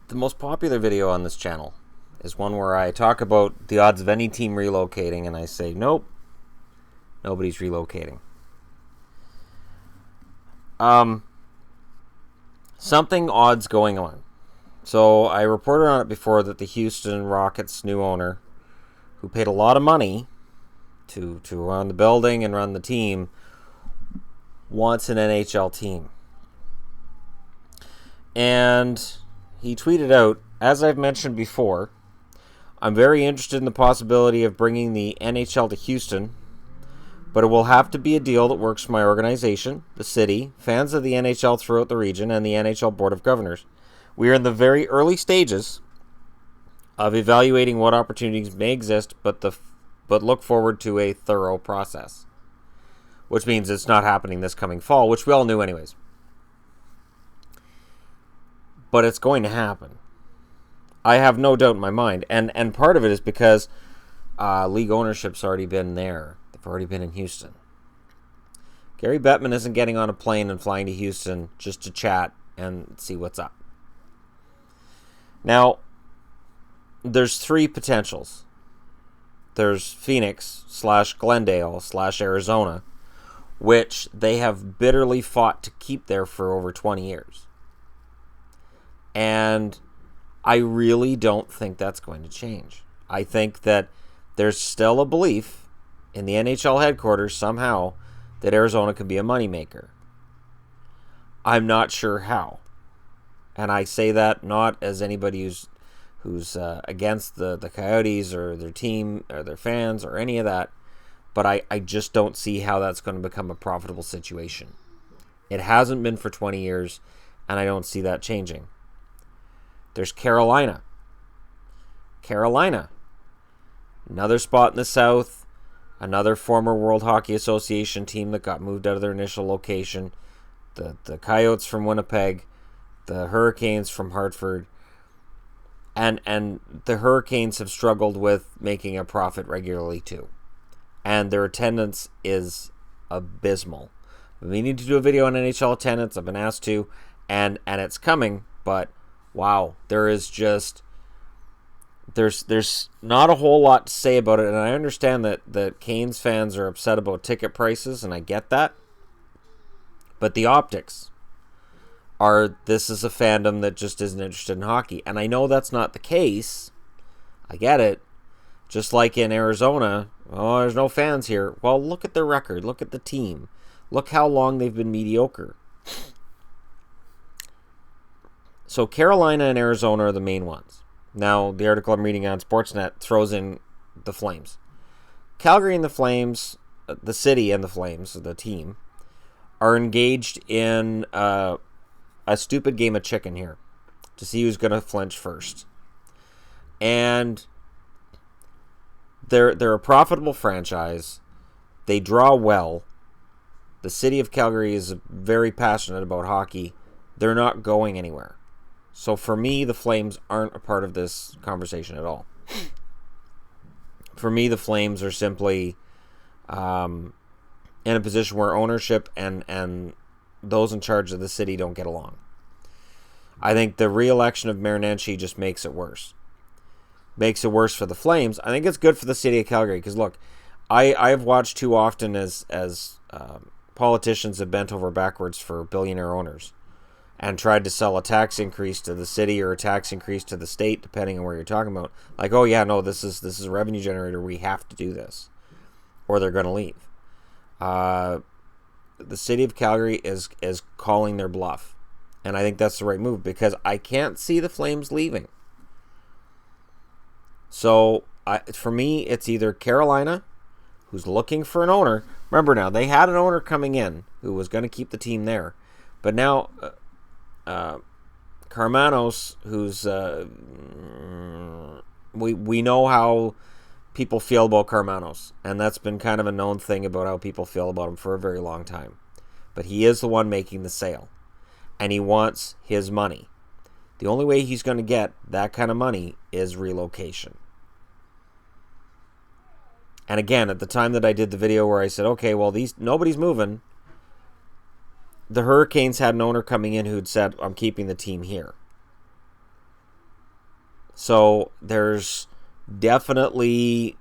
The most popular video on this channel is one where I talk about the odds of any team relocating, and I say, nope, nobody's relocating. Something odd's going on. So I reported on it before that the Houston Rockets' new owner, who paid a lot of money to run the building and run the team, wants an NHL team. And he tweeted out, as I've mentioned before, I'm very interested in the possibility of bringing the NHL to Houston, but it will have to be a deal that works for my organization, the city, fans of the NHL throughout the region, and the NHL Board of Governors. We are in the very early stages of evaluating what opportunities may exist, but look forward to a thorough process. Which means it's not happening this coming fall, which we all knew anyways. But it's going to happen. I have no doubt in my mind. And part of it is because league ownership's already been there. They've already been in Houston. Gary Bettman isn't getting on a plane and flying to Houston just to chat and see what's up. Now, there's three potentials. There's Phoenix / Glendale / Arizona, which they have bitterly fought to keep there for over 20 years. And I really don't think that's going to change. I think that there's still a belief in the NHL headquarters somehow that Arizona can be a moneymaker. I'm not sure how. And I say that not as anybody who's against the Coyotes or their team or their fans or any of that, but I just don't see how that's going to become a profitable situation. It hasn't been for 20 years, and I don't see that changing. There's Carolina. Another spot in the South, another former World Hockey Association team that got moved out of their initial location, the Coyotes from Winnipeg, the Hurricanes from Hartford, and the Hurricanes have struggled with making a profit regularly too. And their attendance is abysmal. We need to do a video on NHL attendance. I've been asked to, and it's coming, but wow, there's not a whole lot to say about it, and I understand that Canes fans are upset about ticket prices, and I get that. But the optics are, this is a fandom that just isn't interested in hockey. And I know that's not the case. I get it. Just like in Arizona, oh, there's no fans here. Well, look at their record. Look at the team. Look how long they've been mediocre. So Carolina and Arizona are the main ones. Now, the article I'm reading on Sportsnet throws in the Flames. Calgary and the Flames, the city and the Flames, the team, are engaged in a stupid game of chicken here to see who's going to flinch first. And they're a profitable franchise. They draw well. The city of Calgary is very passionate about hockey. They're not going anywhere. So for me, the Flames aren't a part of this conversation at all. For me, the Flames are simply in a position where ownership and those in charge of the city don't get along. I think the re-election of Mayor Nenshi just makes it worse. Makes it worse for the Flames. I think it's good for the city of Calgary because, look, I've watched too often as politicians have bent over backwards for billionaire owners and tried to sell a tax increase to the city or a tax increase to the state, depending on where you're talking about. Like, oh yeah, no, this is a revenue generator. We have to do this, or they're going to leave. The city of Calgary is calling their bluff, and I think that's the right move because I can't see the Flames leaving. So for me, it's either Carolina, who's looking for an owner. Remember now, they had an owner coming in who was going to keep the team there, but now Karmanos, who's we know how people feel about Karmanos, and that's been kind of a known thing about how people feel about him for a very long time. But he is the one making the sale, and he wants his money. The only way he's going to get that kind of money is relocation. And again, at the time that I did the video where I said, okay, well, nobody's moving, the Hurricanes had an owner coming in who'd said, I'm keeping the team here. So there's definitely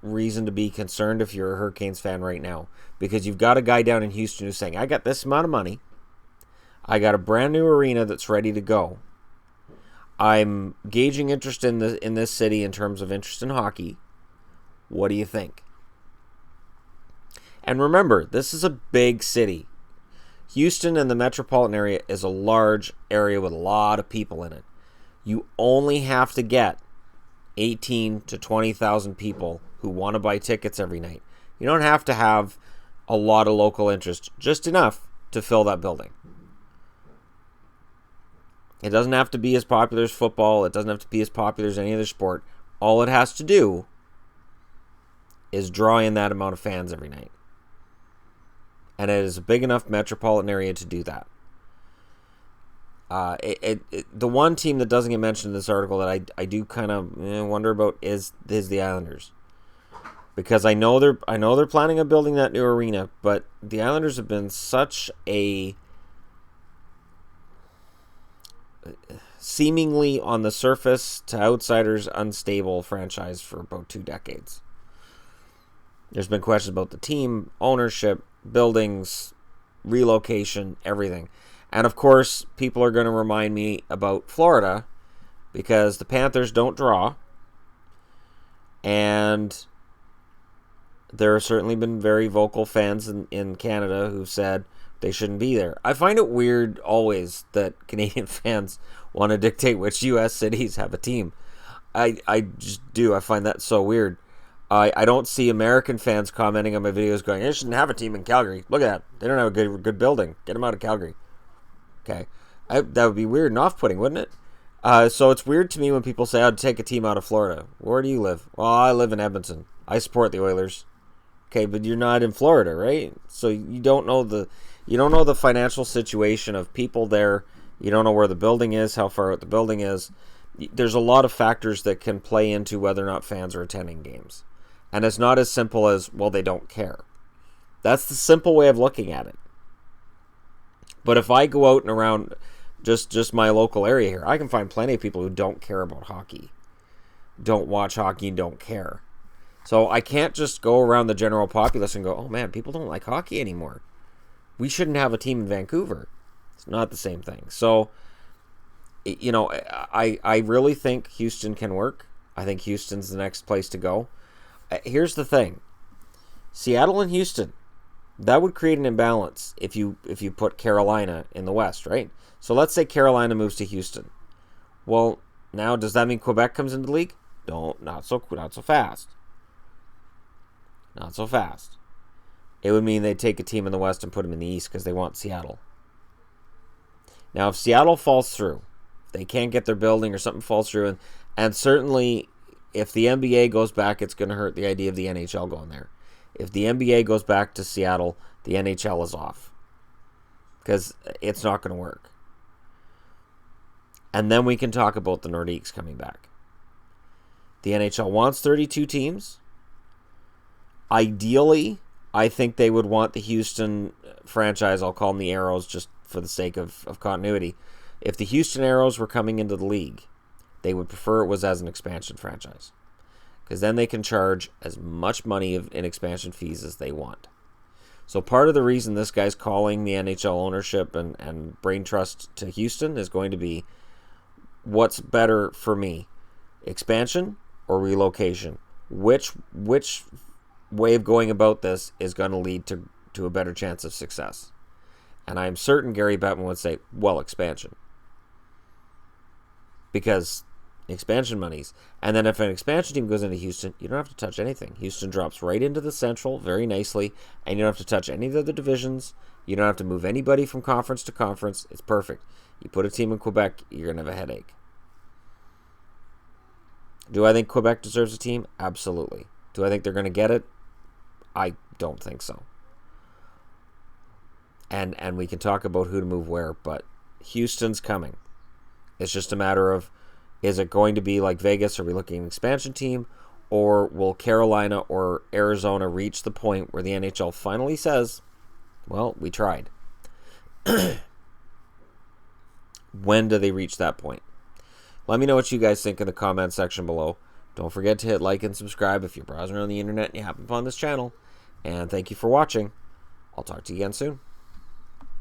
reason to be concerned if you're a Hurricanes fan right now, because you've got a guy down in Houston who's saying, I got this amount of money. I got a brand new arena that's ready to go. I'm gauging interest in this city in terms of interest in hockey. What do you think? And remember, this is a big city. Houston and the metropolitan area is a large area with a lot of people in it. You only have to get 18 to 20,000 people who want to buy tickets every night. You don't have to have a lot of local interest, just enough to fill that building. It doesn't have to be as popular as football. It doesn't have to be as popular as any other sport. All it has to do is draw in that amount of fans every night. And it is a big enough metropolitan area to do that. The one team that doesn't get mentioned in this article that I do kind of wonder about is the Islanders, because I know they're planning on building that new arena, but the Islanders have been such a seemingly on the surface to outsiders unstable franchise for about 2 decades. There's been questions about the team, ownership, buildings, relocation, everything. And of course, people are going to remind me about Florida because the Panthers don't draw. And there have certainly been very vocal fans in Canada who said they shouldn't be there. I find it weird always that Canadian fans want to dictate which U.S. cities have a team. I just do. I find that so weird. I don't see American fans commenting on my videos going, they shouldn't have a team in Calgary. Look at that. They don't have a good building. Get them out of Calgary. Okay. That would be weird and off-putting, wouldn't it? So it's weird to me when people say, I'd take a team out of Florida. Where do you live? Well, I live in Edmonton. I support the Oilers. Okay, but you're not in Florida, right? So you don't know the financial situation of people there. You don't know where the building is, how far out the building is. There's a lot of factors that can play into whether or not fans are attending games. And it's not as simple as, well, they don't care. That's the simple way of looking at it. But if I go out and around just my local area here, I can find plenty of people who don't care about hockey, don't watch hockey, and don't care. So I can't just go around the general populace and go, oh man, people don't like hockey anymore. We shouldn't have a team in Vancouver. It's not the same thing. So, I really think Houston can work. I think Houston's the next place to go. Here's the thing. Seattle and Houston, that would create an imbalance if you put Carolina in the West, right? So let's say Carolina moves to Houston. Well, now does that mean Quebec comes into the league? Not so fast. Not so fast. It would mean they'd take a team in the West and put them in the East because they want Seattle. Now, if Seattle falls through, they can't get their building or something falls through, and certainly if the NBA goes back, it's going to hurt the idea of the NHL going there. If the NBA goes back to Seattle, the NHL is off because it's not going to work. And then we can talk about the Nordiques coming back. The NHL wants 32 teams. Ideally, I think they would want the Houston franchise, I'll call them the Arrows just for the sake of continuity. If the Houston Arrows were coming into the league, they would prefer it was as an expansion franchise, because then they can charge as much money in expansion fees as they want. So part of the reason this guy's calling the NHL ownership and brain trust to Houston is going to be, what's better for me, expansion or relocation? Which way of going about this is going to lead to a better chance of success? And I'm certain Gary Bettman would say, well, expansion. Because expansion monies. And then if an expansion team goes into Houston, you don't have to touch anything. Houston drops right into the Central very nicely, and you don't have to touch any of the other divisions. You don't have to move anybody from conference to conference. It's perfect. You put a team in Quebec, you're going to have a headache. Do I think Quebec deserves a team? Absolutely. Do I think they're going to get it? I don't think so. And we can talk about who to move where, but Houston's coming. It's just a matter of, is it going to be like Vegas? Are we looking at an expansion team? Or will Carolina or Arizona reach the point where the NHL finally says, well, we tried? When do they reach that point? Let me know what you guys think in the comment section below. Don't forget to hit like and subscribe if you're browsing around the internet and you happen to find this channel. And thank you for watching. I'll talk to you again soon.